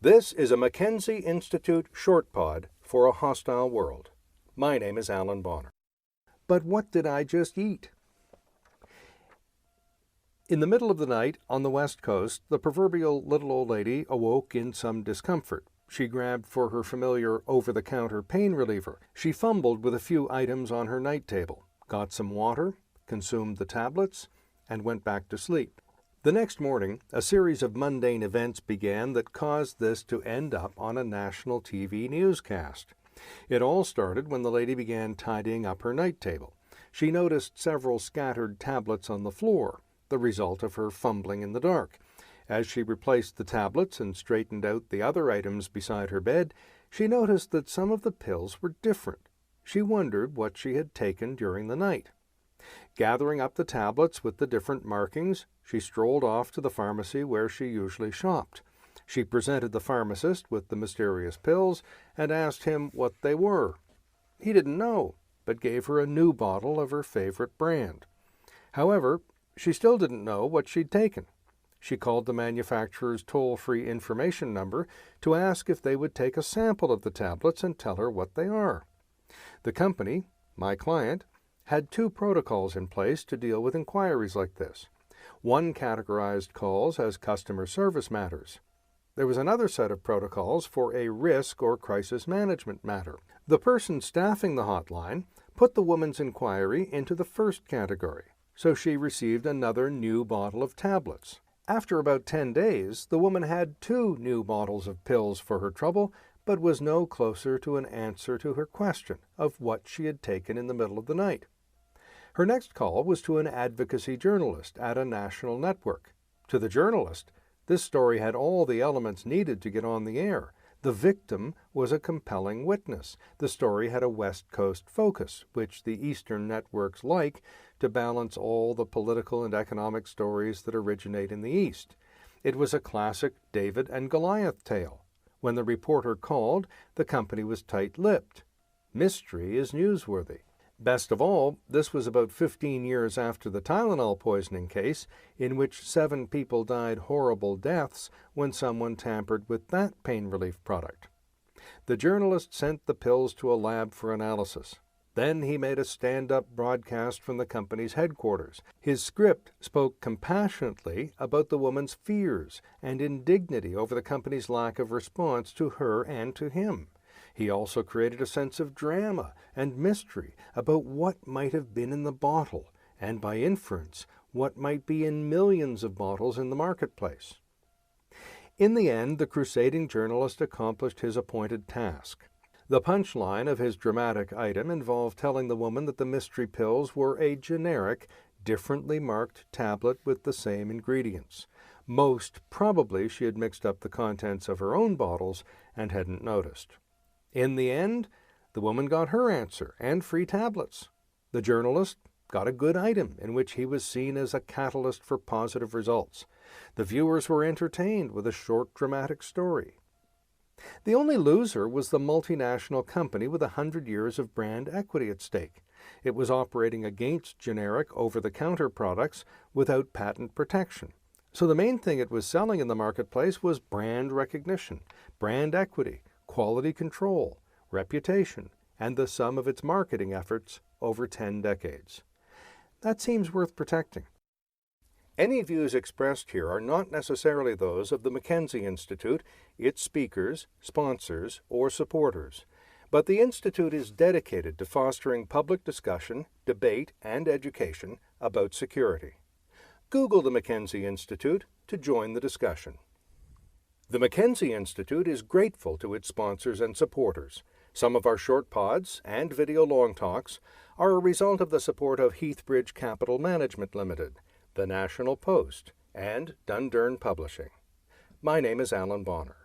This is a Mackenzie Institute short pod for a hostile world. My name is Alan Bonner. But what did I just eat? In the middle of the night on the West Coast, the proverbial little old lady awoke in some discomfort. She grabbed for her familiar over-the-counter pain reliever. She fumbled with a few items on her night table, got some water, consumed the tablets, and went back to sleep. The next morning, a series of mundane events began that caused this to end up on a national TV newscast. It all started when the lady began tidying up her night table. She noticed several scattered tablets on the floor, the result of her fumbling in the dark. As she replaced the tablets and straightened out the other items beside her bed, she noticed that some of the pills were different. She wondered what she had taken during the night. Gathering up the tablets with the different markings, she strolled off to the pharmacy where she usually shopped. She presented the pharmacist with the mysterious pills and asked him what they were. He didn't know, but gave her a new bottle of her favorite brand. However, she still didn't know what she'd taken. She called the manufacturer's toll-free information number to ask if they would take a sample of the tablets and tell her what they are. The company, my client, had two protocols in place to deal with inquiries like this. One categorized calls as customer service matters. There was another set of protocols for a risk or crisis management matter. The person staffing the hotline put the woman's inquiry into the first category, so she received another new bottle of tablets. After about 10 days, the woman had 2 new bottles of pills for her trouble, but was no closer to an answer to her question of what she had taken in the middle of the night. Her next call was to an advocacy journalist at a national network. To the journalist, this story had all the elements needed to get on the air. The victim was a compelling witness. The story had a West Coast focus, which the Eastern networks like to balance all the political and economic stories that originate in the East. It was a classic David and Goliath tale. When the reporter called, the company was tight-lipped. Mystery is newsworthy. Best of all, this was about 15 years after the Tylenol poisoning case, in which 7 people died horrible deaths when someone tampered with that pain relief product. The journalist sent the pills to a lab for analysis. Then he made a stand-up broadcast from the company's headquarters. His script spoke compassionately about the woman's fears and indignity over the company's lack of response to her and to him. He also created a sense of drama and mystery about what might have been in the bottle, and by inference, what might be in millions of bottles in the marketplace. In the end, the crusading journalist accomplished his appointed task. The punchline of his dramatic item involved telling the woman that the mystery pills were a generic, differently marked tablet with the same ingredients. Most probably she had mixed up the contents of her own bottles and hadn't noticed. In the end, the woman got her answer and free tablets. The journalist got a good item in which he was seen as a catalyst for positive results. The viewers were entertained with a short dramatic story. The only loser was the multinational company with 100 years of brand equity at stake. It was operating against generic over-the-counter products without patent protection. So the main thing it was selling in the marketplace was brand recognition, brand equity, quality control, reputation, and the sum of its marketing efforts over 10 decades. That seems worth protecting. Any views expressed here are not necessarily those of the Mackenzie Institute, its speakers, sponsors, or supporters, but the Institute is dedicated to fostering public discussion, debate, and education about security. Google the Mackenzie Institute to join the discussion. The Mackenzie Institute is grateful to its sponsors and supporters. Some of our short pods and video long talks are a result of the support of Heathbridge Capital Management Limited, the National Post, and Dundurn Publishing. My name is Alan Bonner.